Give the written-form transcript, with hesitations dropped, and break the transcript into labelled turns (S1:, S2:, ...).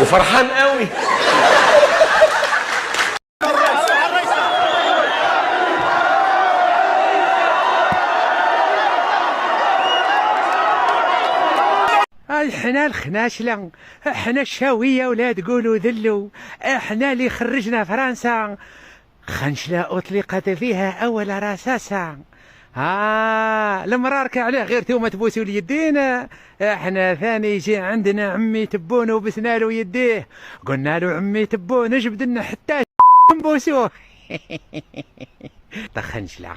S1: وفرحان قوي.
S2: احنا الخناشلة، احنا الشاوية ولا تقولوا ذلوا، احنا اللي خرجنا فرنسا، خنشلة اطلقت فيها اول رصاصة. المرار عليه غير توما تبوسوا اليدين. احنا ثاني يجي عندنا عمي تبون وبسنا له يديه، قلنا له عمي تبون اجبد لنا حتى نبوسوه. تخنشلة.